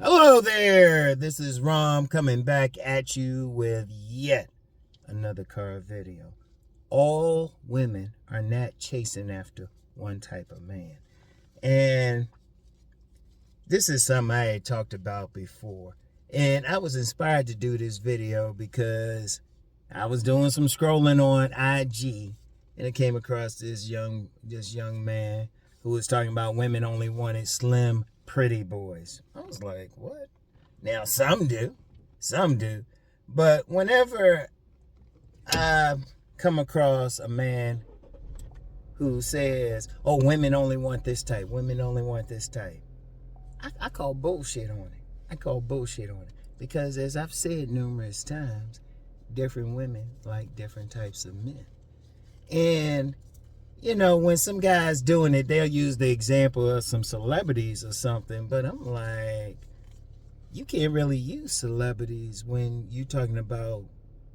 Hello there, this is Rom coming back at you with yet another car video. All women are not chasing after one type of man. And this is something I had talked about before. And I was inspired to do this video because I was doing some scrolling on IG and I came across this young man who was talking about women only wanted slim, pretty boys. I was like, what? Now, some do. But whenever I come across a man who says, oh, women only want this type, I call bullshit on it. Because as I've said numerous times, different women like different types of men. And you know, when some guy's doing it, they'll use the example of some celebrities or something. But I'm like, you can't really use celebrities when you're talking about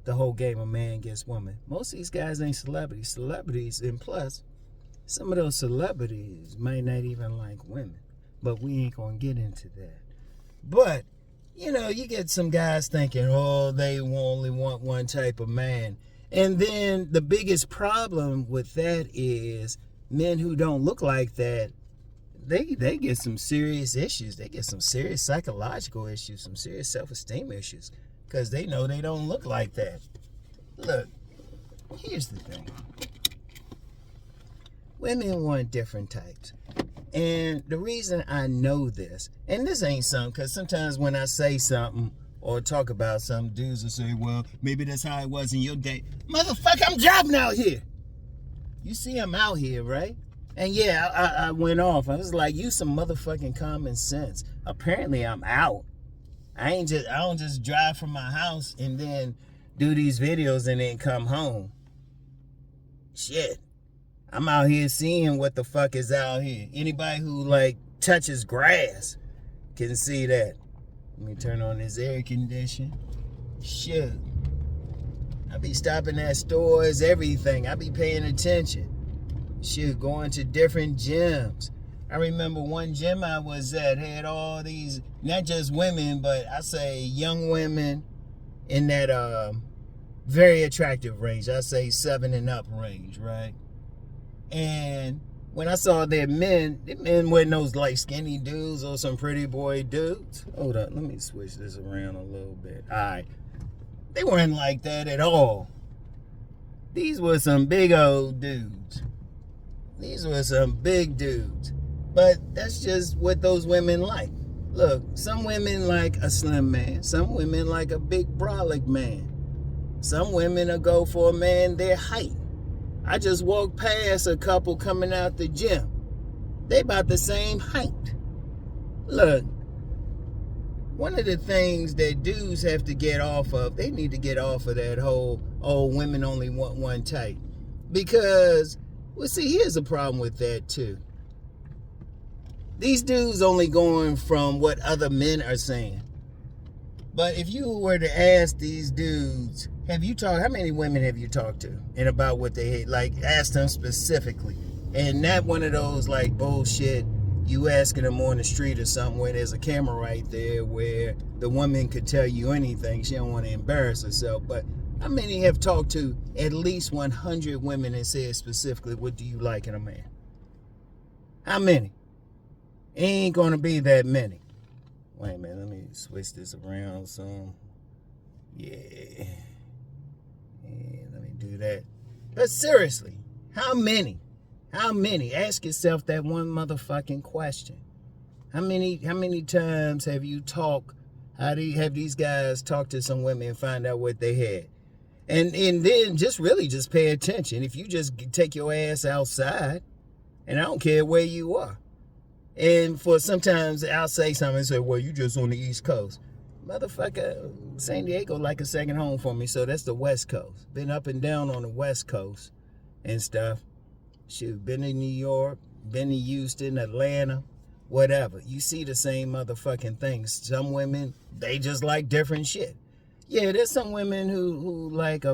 the whole game of man against woman. Most of these guys ain't celebrities. And plus, some of those celebrities might not even like women. But we ain't going to get into that. But, you know, you get some guys thinking, oh, they only want one type of man. And then the biggest problem with that is men who don't look like that, they get some serious issues. They get some serious psychological issues, some serious self-esteem issues, because they know they don't look like that. Look, here's the thing. Women want different types. And the reason I know this, and this ain't something, because sometimes when I say something, or talk about some dudes will say, well, maybe that's how it was in your day. Motherfucker, I'm driving out here. You see I'm out here, right? And yeah, I went off. I was like, use some motherfucking common sense. Apparently I'm out. I don't just drive from my house and then do these videos and then come home. Shit. I'm out here seeing what the fuck is out here. Anybody who like touches grass can see that. Let me turn on this air condition. Shit. I be stopping at stores, everything. I be paying attention. Shit, going to different gyms. I remember one gym I was at had all these, not just women, but I say young women in that very attractive range. I say 7 and up range, right? And when I saw their men weren't those like skinny dudes or some pretty boy dudes. Hold up, let me switch this around a little bit. All right. They weren't like that at all. These were some big old dudes. These were some big dudes. But that's just what those women like. Look, some women like a slim man. Some women like a big brolic man. Some women will go for a man their height. I just walked past a couple coming out the gym. They about the same height. Look, one of the things that dudes have to get off of, they need to get off of that whole, oh, women only want one type. Because, well, see, here's the problem with that, too. These dudes only going from what other men are saying. But if you were to ask these dudes, how many women have you talked to? And about what they hate, like ask them specifically. And not one of those like bullshit, you asking them on the street or something where there's a camera right there where the woman could tell you anything. She don't want to embarrass herself. But how many have talked to at least 100 women and said specifically, what do you like in a man? How many? It ain't going to be that many. Wait a minute, let me switch this around some. Yeah, let me do that. But seriously, how many? Ask yourself that one motherfucking question. How many times have you have these guys talked to some women and find out what they had? And then just pay attention. If you just take your ass outside, and I don't care where you are. And for sometimes I'll say something and say, well, you just on the East Coast. Motherfucker, San Diego like a second home for me, so that's the West Coast. Been up and down on the West Coast and stuff. Shoot, been in New York, been in Houston, Atlanta, whatever. You see the same motherfucking things. Some women, they just like different shit. Yeah, there's some women who like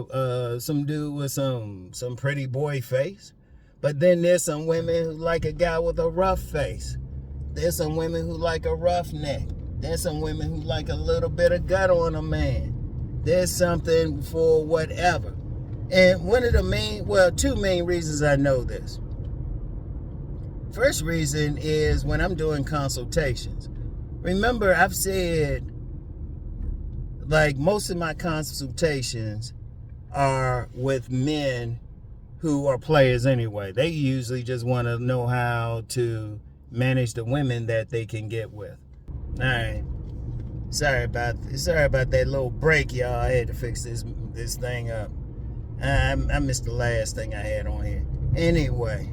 some dude with some pretty boy face. But then there's some women who like a guy with a rough face. There's some women who like a roughneck. There's some women who like a little bit of gut on a man. There's something for whatever. And two main reasons I know this. First reason is when I'm doing consultations. Remember, I've said, like, most of my consultations are with men who are players anyway. They usually just want to know how to manage the women that they can get with. All right. Sorry about that little break, y'all. I had to fix this thing up. I missed the last thing I had on here. Anyway,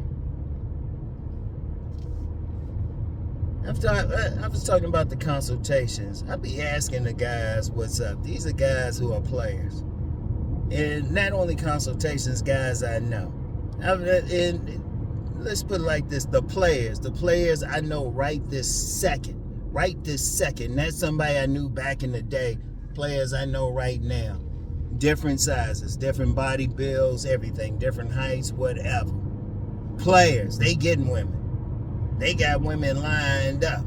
I was talking about the consultations. I be asking the guys what's up. These are guys who are players. And not only consultations, guys I know. And let's put it like this, the players I know right this second. That's somebody I knew back in the day. Players I know right now. Different sizes, different body builds, everything, different heights, whatever. Players, they getting women. They got women lined up.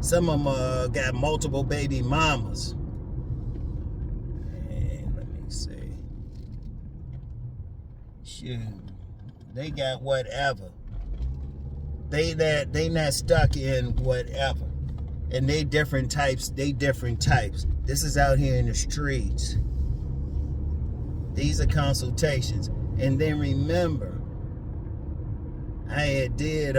Some of them got multiple baby mamas. And let me see. Shoot. They got whatever. They not stuck in whatever. And they different types. This is out here in the streets. These are consultations. And then remember, I had did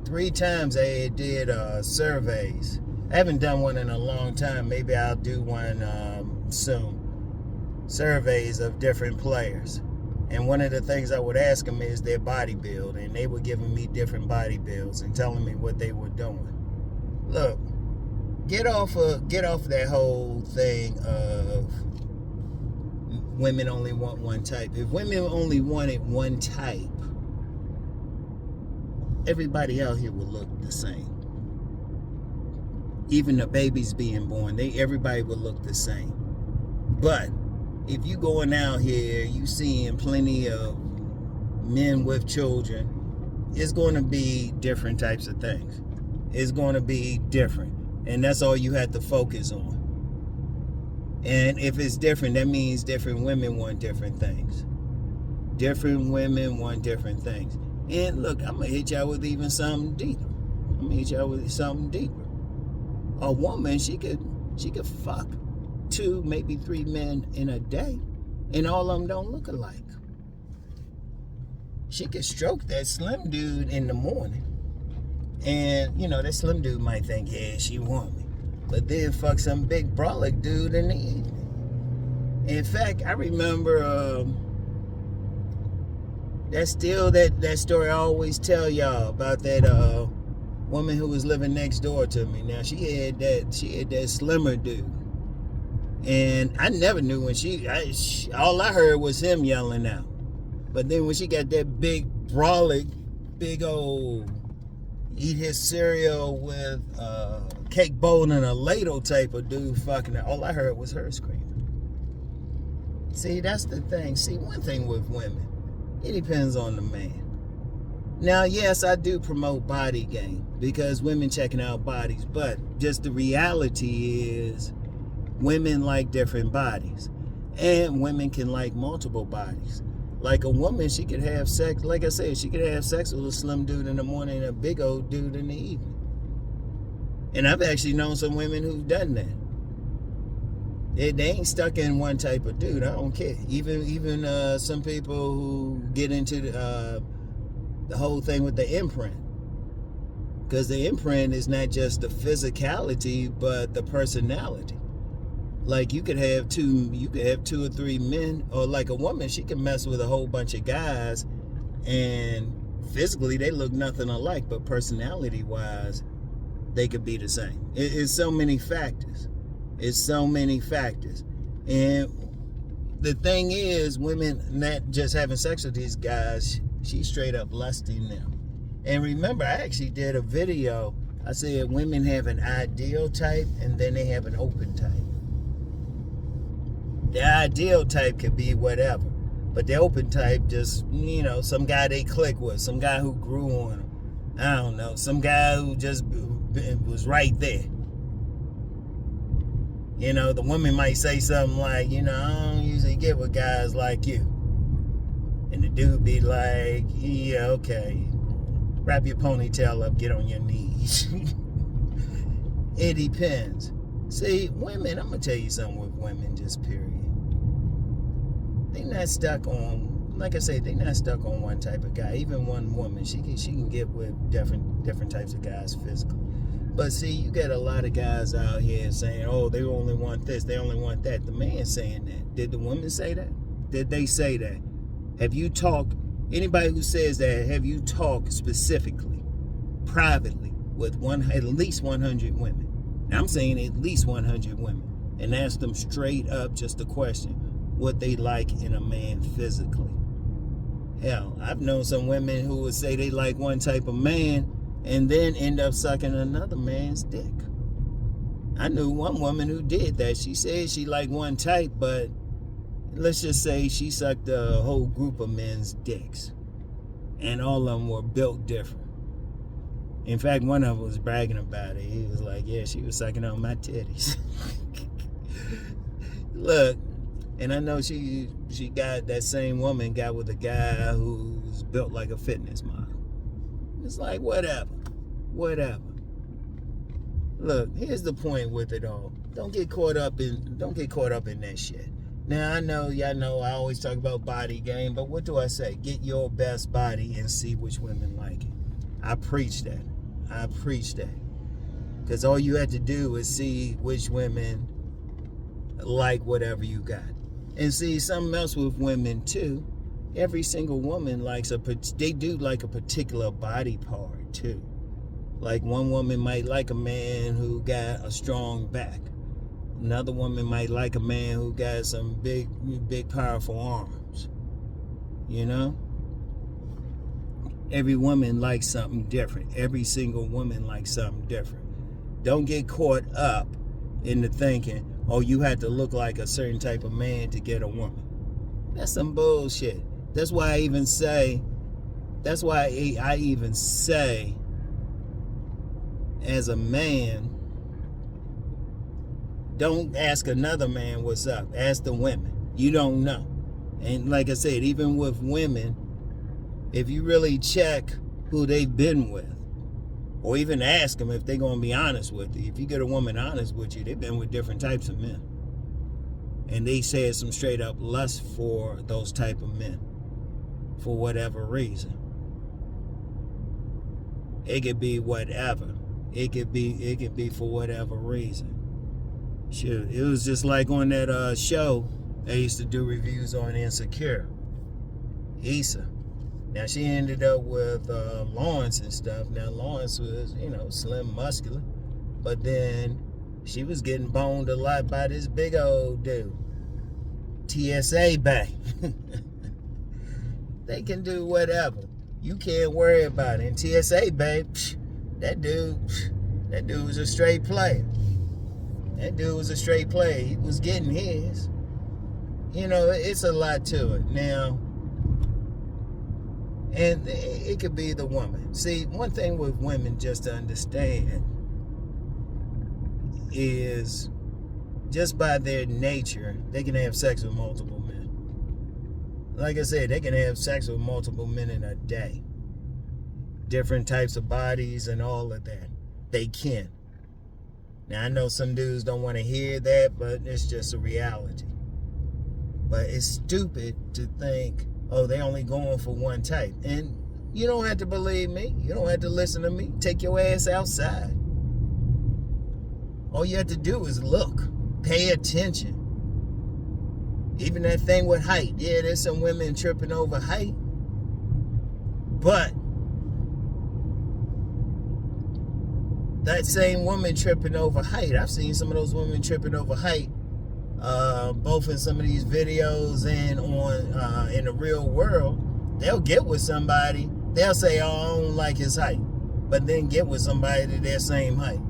3 times I had did surveys. I haven't done one in a long time. Maybe I'll do one soon. Surveys of different players. And one of the things I would ask them is their body build. And they were giving me different body builds and telling me what they were doing. Look, get off that whole thing of women only want one type. If women only wanted one type, everybody out here would look the same. Even the babies being born, everybody would look the same. But if you going out here, you seeing plenty of men with children, it's going to be different types of things. It's going to be different. And that's all you have to focus on. And if it's different, that means different women want different things. Different women want different things. And look, I'm going to hit y'all with even something deeper. A woman, she could fuck 2, maybe 3 men in a day, and all of them don't look alike. She could stroke that slim dude in the morning, and that slim dude might think, yeah, she want me, but then fuck some big brolic dude in the evening. In fact, I remember that's still that story I always tell y'all about that woman who was living next door to me. Now she had that slimmer dude. And I never knew when all I heard was him yelling out. But then when she got that big brolic, big old eat his cereal with cake bowl and a ladle type of dude fucking her, all I heard was her screaming. See, that's the thing. See, one thing with women, it depends on the man. Now, yes, I do promote body game because women checking out bodies, but just the reality is women like different bodies, and women can like multiple bodies. Like a woman, she could have sex, like I said, she could have sex with a slim dude in the morning and a big old dude in the evening. And I've actually known some women who've done that. They ain't stuck in one type of dude. I don't care. Even some people who get into the whole thing with the imprint. Because the imprint is not just the physicality, but the personality. Like you could have 2 or 3 men, or like a woman, she can mess with a whole bunch of guys, and physically they look nothing alike, but personality wise, they could be the same. It's so many factors. And the thing is, women not just having sex with these guys, she's straight up lusting them. And remember, I actually did a video. I said women have an ideal type and then they have an open type. The ideal type could be whatever, but the open type just, some guy they click with, some guy who grew on them. I don't know, some guy who just was right there. You know, the woman might say something like, you know, I don't usually get with guys like you. And the dude be like, yeah, okay. Wrap your ponytail up, get on your knees. It depends. See, women, I'm going to tell you something with women, just period. They not stuck on, like I say, they not stuck on one type of guy. Even one woman, she can get with different types of guys physically. But see, you got a lot of guys out here saying, oh, they only want this, they only want that. The man saying that. Did the women say that? Did they say that? Have you talked, anybody who says that, have you talked specifically, privately, with at least 100 women? Now, I'm saying at least 100 women. And ask them straight up just a question, what they like in a man physically. Hell, I've known some women who would say they like one type of man and then end up sucking another man's dick. I knew one woman who did that. She said she liked one type, but let's just say she sucked a whole group of men's dicks. And all of them were built different. In fact, one of them was bragging about it. He was like, yeah, she was sucking on my titties. Look, and I know she got, that same woman got with a guy who's built like a fitness model. It's like, whatever. Look, here's the point with it all. Don't get caught up in that shit. Now, I know, y'all know I always talk about body game, but what do I say? Get your best body and see which women like it. I preach that. Because all you have to do is see which women like whatever you got. And see, something else with women, too. Every single woman they do like a particular body part, too. Like, one woman might like a man who got a strong back. Another woman might like a man who got some big, powerful arms. You know? Every woman likes something different. Every single woman likes something different. Don't get caught up into thinking, oh, you have to look like a certain type of man to get a woman. That's some bullshit. That's why I even say, as a man, don't ask another man what's up. Ask the women. You don't know. And like I said, even with women, if you really check who they've been with, or even ask them if they're going to be honest with you. If you get a woman honest with you, they've been with different types of men. And they said some straight up lust for those type of men. For whatever reason. It could be whatever. It could be for whatever reason. Shoot, it was just like on that show they used to do reviews on Insecure. Issa. Now, she ended up with Lawrence and stuff. Now, Lawrence was, slim, muscular. But then she was getting boned a lot by this big old dude. TSA back. They can do whatever. You can't worry about it. And TSA, babe, that dude was a straight player. He was getting his. It's a lot to it. Now, and it could be the woman. See, one thing with women just to understand is just by their nature, they can have sex with multiple men. Like I said, they can have sex with multiple men in a day. Different types of bodies and all of that. They can. Now, I know some dudes don't want to hear that, but it's just a reality. But it's stupid to think, oh, they only going for one type. And you don't have to believe me. You don't have to listen to me. Take your ass outside. All you have to do is look. Pay attention. Even that thing with height. Yeah, there's some women tripping over height. But that same woman tripping over height, I've seen some of those women tripping over height, both in some of these videos and on in the real world. They'll get with somebody. They'll say, oh, I don't like his height. But then get with somebody to their same height.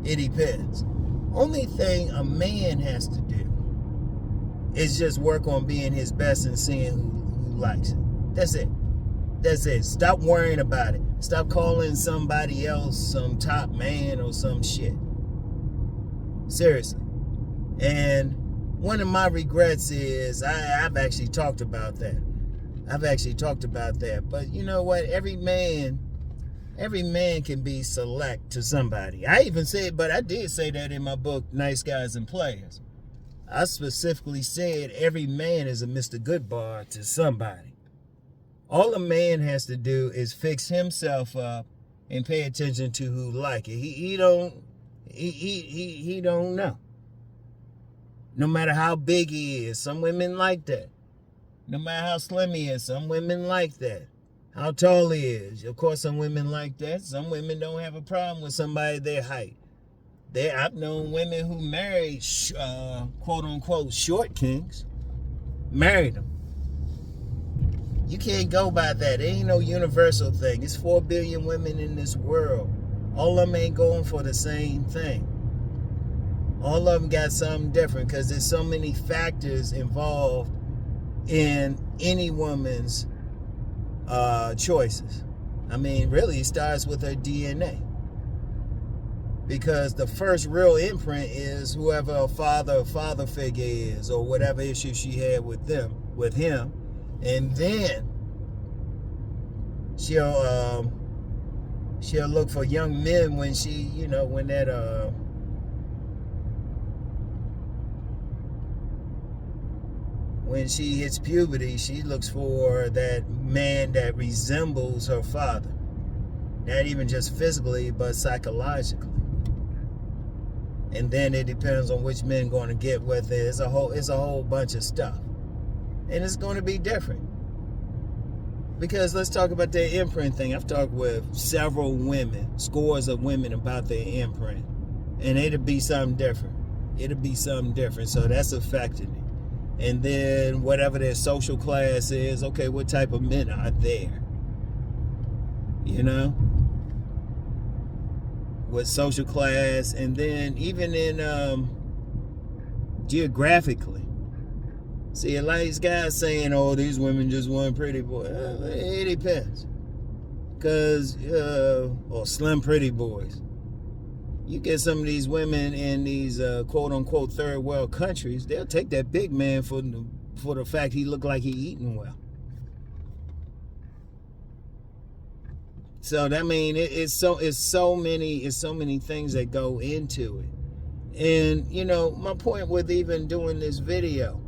It depends. Only thing a man has to do is just work on being his best and seeing who likes it. That's it. Stop worrying about it. Stop calling somebody else some top man or some shit. Seriously. And one of my regrets is I've actually talked about that. But you know what? Every man can be select to somebody. I even said, but I did say that in my book, Nice Guys and Players. I specifically said every man is a Mr. Goodbar to somebody. All a man has to do is fix himself up and pay attention to who like it. He don't know. No matter how big he is, some women like that. No matter how slim he is, some women like that. How tall he is, of course, some women like that. Some women don't have a problem with somebody their height. I've known women who married quote unquote short kings, married them. You can't go by that. It ain't no universal thing. It's 4 billion women in this world. All of them ain't going for the same thing. All of them got something different because there's so many factors involved in any woman's choices. I mean, really, it starts with her DNA. Because the first real imprint is whoever a father figure is, or whatever issue she had with him. And then she'll look for young men when when she hits puberty. She looks for that man that resembles her father, not even just physically but psychologically. And then it depends on which men going to get with it. It's a whole bunch of stuff. And it's going to be different. Because let's talk about their imprint thing. I've talked with several women, scores of women about their imprint. And it'll be something different. So that's affecting it. And then whatever their social class is, okay, what type of men are there? You know? With social class, and then even in geographically. See, a lot of these guys saying, oh, these women just want pretty boys. It depends. Because, or slim pretty boys. You get some of these women in these quote-unquote third world countries, they'll take that big man for the fact he look like he eating well. So that mean it's so many things that go into it. And you know, my point with even doing this video,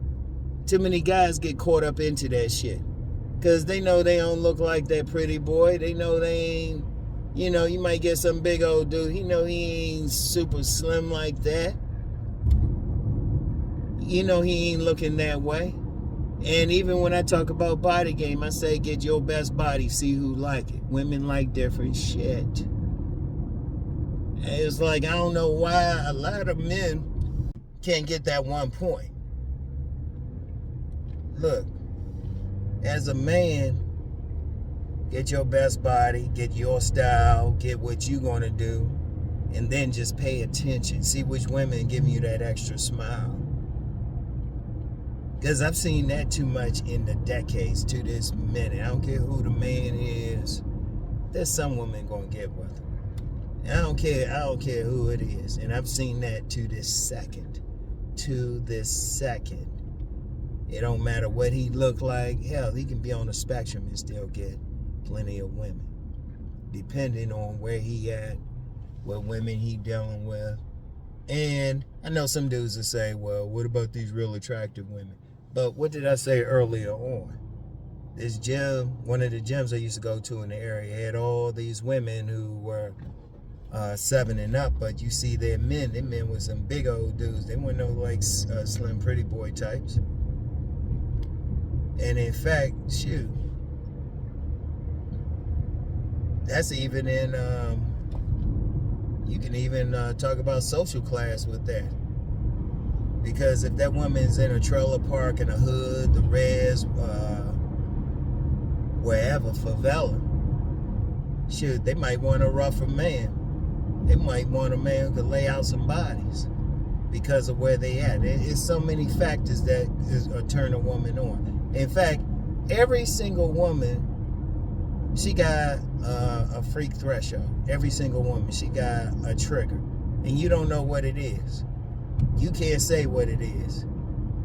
too many guys get caught up into that shit. Cause they know they don't look like that pretty boy. They know they ain't, you know, you might get some big old dude. He know he ain't super slim like that. You know he ain't looking that way. And even when I talk about body game, I say get your best body, see who like it. Women like different shit. And it's like, I don't know why a lot of men can't get that one point. Look, as a man, get your best body, get your style, get what you gonna do, and then just pay attention. See which women give you that extra smile. Because I've seen that too much in the decades to this minute. I don't care who the man is. There's some woman gonna get with him. I don't care who it is. And I've seen that to this second. It don't matter what he look like. Hell, he can be on the spectrum and still get plenty of women. Depending on where he at, what women he dealing with. And I know some dudes will say, well, what about these real attractive women? But what did I say earlier on? This gym, one of the gyms I used to go to in the area, had all these women who were 7 and up, but you see their men were some big old dudes. They weren't no like slim pretty boy types. And in fact, shoot, that's even in, you can even talk about social class with that. Because if that woman's in a trailer park in a hood, the res, wherever, favela, shoot, they might want a rougher man. They might want a man who could lay out some bodies because of where they at. It's so many factors that turn a woman on. In fact, every single woman She got a freak threshold. Every single woman, she got a trigger, and you don't know what it is. You can't say what it is.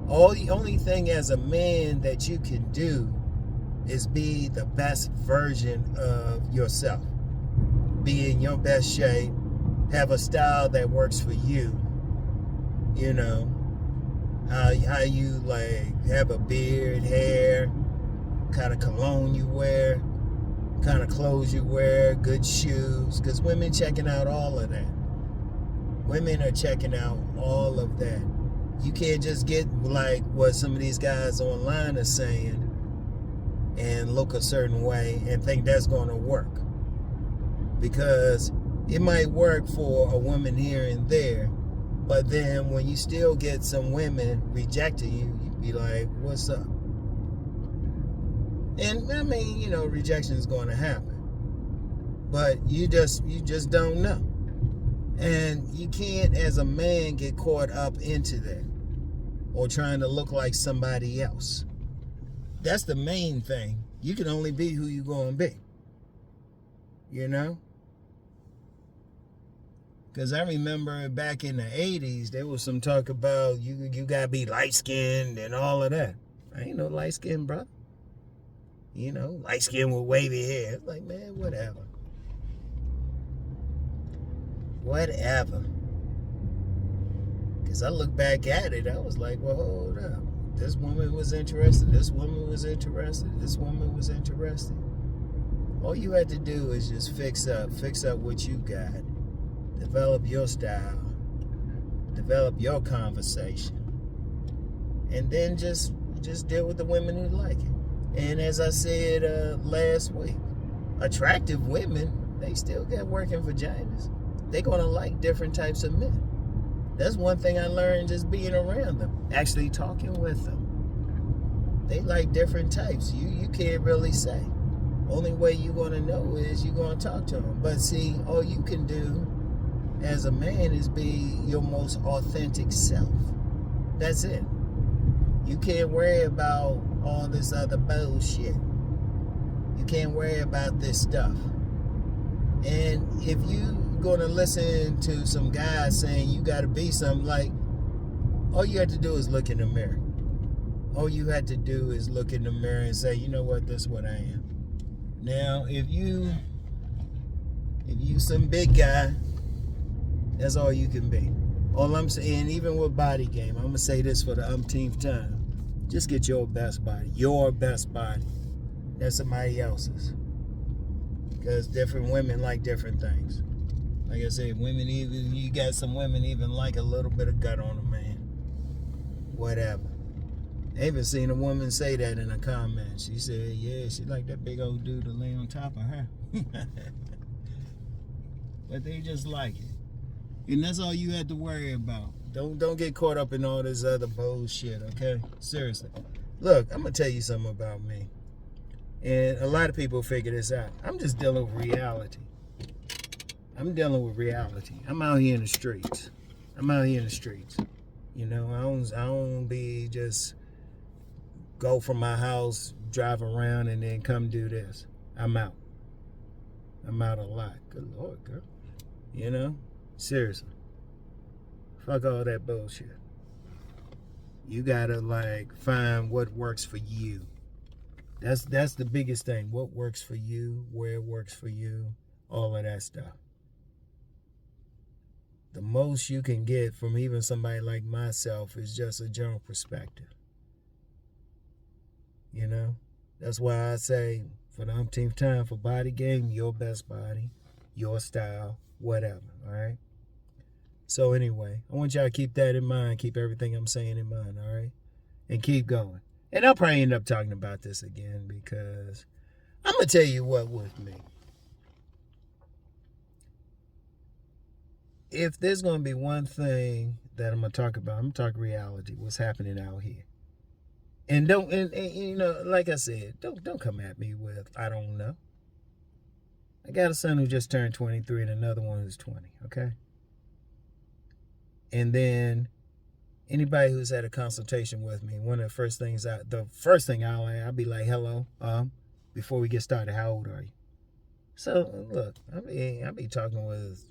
The only thing as a man that you can do is be the best version of yourself. Be in your best shape. Have a style that works for you. You know, how you like have a beard, hair, kind of cologne you wear, kind of clothes you wear, good shoes. Because women checking out all of that. Women are checking out all of that. You can't just get like what some of these guys online are saying and look a certain way and think that's going to work. Because it might work for a woman here and there, but then when you still get some women rejecting you, you be like, what's up? And I mean, you know, rejection is going to happen. But you just don't know. And you can't, as a man, get caught up into that or trying to look like somebody else. That's the main thing. You can only be who you're going to be. You know? Because I remember back in the 80s, there was some talk about you got to be light-skinned and all of that. I ain't no light-skinned, brother. You know, light-skinned with wavy hair. It's like, man, whatever. Whatever. Because I look back at it, I was like, well, hold up. This woman was interested. This woman was interested. This woman was interested. All you had to do is just fix up what you got. Develop your style. Develop your conversation. And then just deal with the women who like it. And as I said last week, attractive women, they still got working vaginas. They're going to like different types of men. That's one thing I learned just being around them, actually talking with them. They like different types. You can't really say. Only way you're going to know is you're going to talk to them. But see, all you can do as a man is be your most authentic self. That's it. You can't worry about all this other bullshit. You can't worry about this stuff. And if you going to listen to some guys saying you got to be something, like, all you have to do is look in the mirror. All you had to do is look in the mirror and say, you know what, this is what I am. Now, if you some big guy, that's all you can be. All I'm saying, even with body game, I'm going to say this for the umpteenth time. Just get your best body. Your best body. That's somebody else's. Because different women like different things. Like I said, you got some women even like a little bit of gut on a man. Whatever. I even seen a woman say that in a comment. She said, yeah, she like that big old dude to lay on top of her. But they just like it. And that's all you had to worry about. Don't get caught up in all this other bullshit, okay? Seriously. Look, I'm going to tell you something about me. And a lot of people figure this out. I'm just dealing with reality. I'm dealing with reality. I'm out here in the streets. You know, I don't be just go from my house, drive around, and then come do this. I'm out a lot. Good Lord, girl. You know? Seriously. Fuck all that bullshit. You gotta, like, find what works for you. That's the biggest thing. What works for you, where it works for you, all of that stuff. The most you can get from even somebody like myself is just a general perspective. You know? That's why I say, for the umpteenth time, for body game, your best body, your style, whatever, all right? So anyway, I want y'all to keep that in mind, keep everything I'm saying in mind, all right? And keep going. And I'll probably end up talking about this again because I'm going to tell you what with me. If there's going to be one thing that I'm going to talk about, I'm going to talk reality, what's happening out here. And you know, like I said, don't come at me with, I don't know. I got a son who just turned 23 and another one who's 20, okay? And then anybody who's had a consultation with me, one of the first thing I'll be like, hello, before we get started, how old are you? So look, I be talking with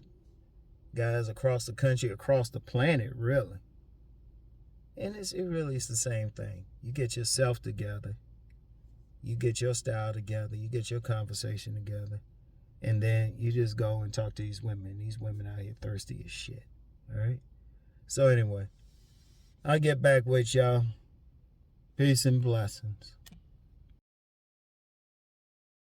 guys across the country, across the planet, really. And it really is the same thing. You get yourself together, you get your style together, you get your conversation together, and then you just go and talk to these women. These women out here thirsty as shit. All right? So anyway, I'll get back with y'all. Peace and blessings.